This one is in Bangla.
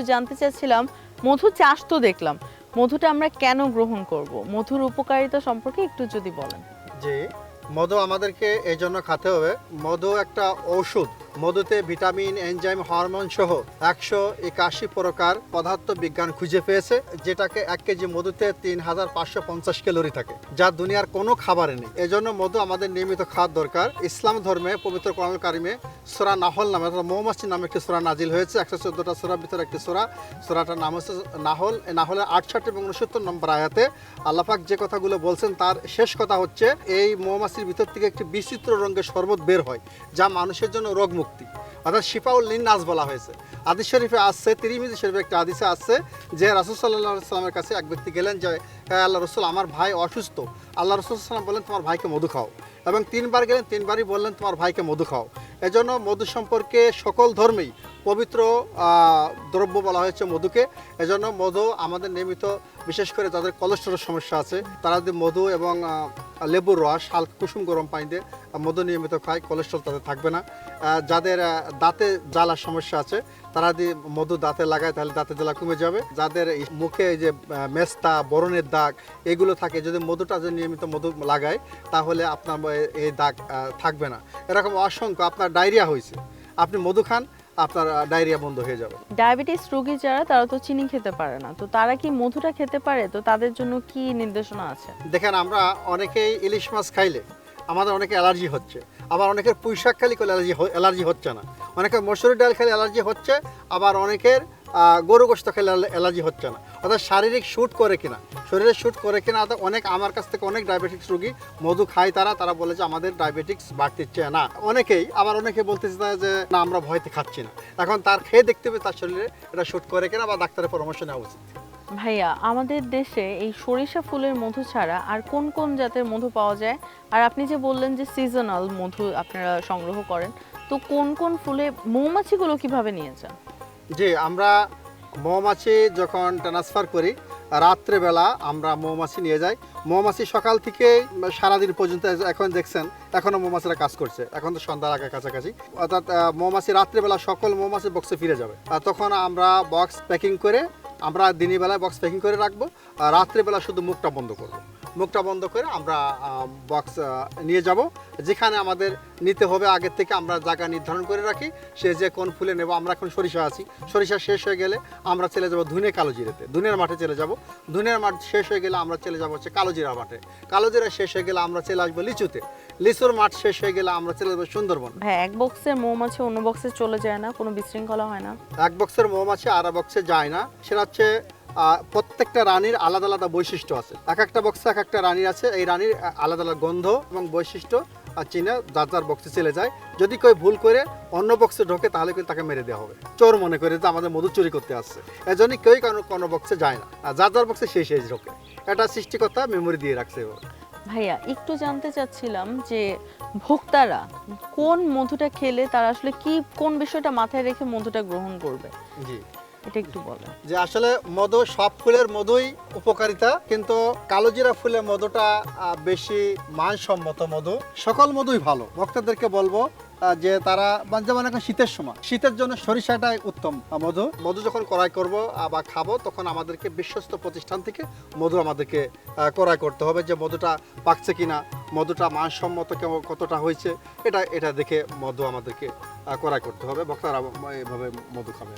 একটু জানতে চাচ্ছিলাম, মধু চাষ তো দেখলাম, মধুটা আমরা কেন গ্রহণ করব? মধুর উপকারিতা সম্পর্কে একটু যদি বলেন। জি, মধু আমাদেরকে এই জন্য খেতে হবে, মধু একটা ঔষধ। মধুতে ভিটামিন, এনজাইম, হরমোন সহ 181 প্রকার পদার্থ বিজ্ঞান খুঁজে পেয়েছে, যেটাকে 1 কেজি মধুতে 3550 ক্যালোরি থাকে, যা দুনিয়ার কোনো খাবারে নেই। এজন্য মধু আমাদের নিয়মিত খাওয়ার দরকার। ইসলাম ধর্মে পবিত্র কোরআন কারিমে সূরা নাহল নামে অর্থাৎ মৌমাছি নামে একটি সূরা নাজিল হয়েছে। 114টা সূরার ভিতরে একটি সূরা, সূরাটার নাম হচ্ছে নাহল। এই নাহলের 68 এবং 69 নম্বর আয়াতে আল্লাহ পাক যে কথাগুলো বলছেন তার শেষ কথা হচ্ছে, এই মৌমাছির ভিতর থেকে একটি বিচিত্র রঙের শরবত বের হয়, যা মানুষের জন্য রোগ মুক্তি, অর্থাৎ শিফাউল লিন্নাস বলা হয়েছে। হাদিস শরীফে আসছে, তিরমিজি শরীফে একটা হাদিসে আসছে যে রাসূল সাল্লাল্লাহু আলাইহি সাল্লামের কাছে এক ব্যক্তি গেলেন যে, হ্যাঁ আল্লাহ রসুল, আমার ভাই অসুস্থ। আল্লাহ রসুল সাল্লাম বললেন, তোমার ভাইকে মধু খাও। এবং 3বার গেলেন, 3বারই বললেন, তোমার ভাইকে মধু খাও। এজন্য মধু সম্পর্কে সকল ধর্মেই পবিত্র দ্রব্য বলা হয়েছে মধুকে। এজন্য মধু আমাদের নিয়মিত, বিশেষ করে যাদের কোলেস্টেরলের সমস্যা আছে, তারা যদি মধু এবং লেবুর রস, হালকা কুসুম গরম পানিতে মধু নিয়মিত খায়, কোলেস্টেরল তাদের থাকবে না। যাদের দাঁতে জ্বালার সমস্যা আছে, তারা যদি মধু দাঁতে লাগায় তাহলে দাঁতে জ্বালা কমে যাবে। যাদের মুখে যে মেস্তা, বরণের দাগ এগুলো থাকে, যদি মধুটা যদি নিয়মিত মধু লাগায় তাহলে আপনার এই দাগ থাকবে না। এরকম অসংখ্য, আপনার ডায়রিয়া হয়েছে, আপনি মধু খান, আপনার ডায়রিয়া বন্ধ হয়ে যাবে। ডায়াবেটিস রোগী যারা, তারা তো চিনি খেতে পারে না, তো তারা কি মধুটা খেতে পারে? তো তাদের জন্য কি নির্দেশনা আছে? দেখেন, আমরা অনেকেই ইলিশ মাছ খাইলে আমাদের অনেকে অ্যালার্জি হচ্ছে, আবার অনেকের পুঁই শাক খালি করলে অ্যালার্জি হচ্ছে না, অনেকের মসুর ডাল খেলে অ্যালার্জি হচ্ছে, আবার অনেকের গরু গোশত খেলে অ্যালার্জি হচ্ছে না। অর্থাৎ শারীরিক শ্যুট করে কিনা, শরীরে শ্যুট করে কিনা। অনেক আমার কাছ থেকে অনেক ডায়াবেটিক্স রোগী মধু খায়, তারা বলে যে আমাদের ডায়াবেটিক্স বাড়তিচ্ছে না। অনেকেই আবার অনেকে বলতেছে যে না, আমরা ভয়তে খাচ্ছি না। এখন তার খেয়ে দেখতে হবে তার শরীরে এটা শ্যুট করে কিনা, বা ডাক্তারের পরামর্শ নেওয়া উচিত। ভাইয়া, আমাদের দেশে এই সরিষা ফুলের মধু ছাড়া আর কোন কোন জাতের মধু পাওয়া যায়? আর আপনি যে বললেন যে সিজনাল মধু আপনারা সংগ্রহ করেন, তো কোন কোন ফুলে মৌমাছিগুলো কিভাবে নিয়ে যান? জি, আমরা মৌমাছি যখন ট্রান্সফার করি, রাত্রেবেলা আমরা মৌমাছি নিয়ে যাই। মৌমাছি সকাল থেকে সারাদিন পর্যন্ত, এখন দেখছেন এখনও মৌমাছিরা কাজ করছে, এখন তো সন্ধ্যার আগে কাছাকাছি। অর্থাৎ মৌমাছি রাত্রেবেলা সকল মৌমাছি বক্সে ফিরে যাবে। তখন আমরা বক্স প্যাকিং করে, আমরা দিনের বেলায় বক্স প্যাকিং করে রাখবো, আর রাত্রেবেলা শুধু মুখটা বন্ধ করব। মুখটা বন্ধ করে আমরা বক্স নিয়ে যাব, যেখানে আমাদের নিতে হবে আগের থেকে আমরা জায়গা নির্ধারণ করে রাখি, সে যে কোন ফুলে নেব। আমরা এখন সরিষা আছি, সরিষা শেষ হয়ে গেলে আমরা চলে যাব ধুনে কালোজিরাতে, ধুনের মাঠে চলে যাব। ধুনের মাঠ শেষ হয়ে গেলে আমরা চলে যাব হচ্ছে কালোজিরা মাঠে, কালোজিরা শেষ হয়ে গেলে আমরা চলে আসবো লিচুতে, লিচুর মাঠ শেষ হয়ে গেলে আমরা চলে যাবো সুন্দরবন। হ্যাঁ, এক বক্সের মৌমাছি অন্য বক্সে চলে যায় না? কোনো বিশৃঙ্খলা হয় না? এক বক্সের মৌমাছি আর এক বক্সে যায় না। সেটা হচ্ছে প্রত্যেকটা রানীর আলাদা আলাদা বৈশিষ্ট্য আছে। এক একটা বক্সে এক একটা রানী আছে, এই রানীর আলাদা আলাদা গন্ধ এবং বৈশিষ্ট্য চিনে যার যার বক্সে চলে যায়। যদি কেউ ভুল করে অন্য বক্সে ঢোকে তাহলে কিন্তু তাকে মেরে দেওয়া হবে, চোর মনে করে যে আমাদের মধু চুরি করতে আসছে। এজন্য কেউই কোনো বক্সে যায় না, আর যার যার বক্সে সেই ঢোকে। এটা সৃষ্টিকর্তা মেমোরি দিয়ে রাখছে। ভাইয়া, একটু জানতে চাচ্ছিলাম যে ভোক্তারা কোন মধুটা খেলে তারা আসলে কোন বিষয়টা মাথায় রেখে মধুটা গ্রহণ করবে? জি, এটা একটু বলেন। যে আসলে মধু, সব ফুলের মধুই উপকারিতা, কিন্তু কালোজিরা ফুলের মধুটা বেশি মানসম্মত মধু। সকল মধুই ভালো। ভক্তদেরকে বলবো যে তারা, যেমন এখন শীতের সময়, শীতের জন্য সরিষাটাই উত্তম মধু যখন ক্রয় করব বা খাবো, তখন আমাদেরকে বিশ্বস্ত প্রতিষ্ঠান থেকে মধু আমাদেরকে ক্রয় করতে হবে, যে মধুটা পাকছে কিনা, মধুটা মানসম্মত কতটা হয়েছে, এটা দেখে মধু আমাদেরকে ক্রয় করতে হবে। ভক্তরা এভাবে মধু খাবে।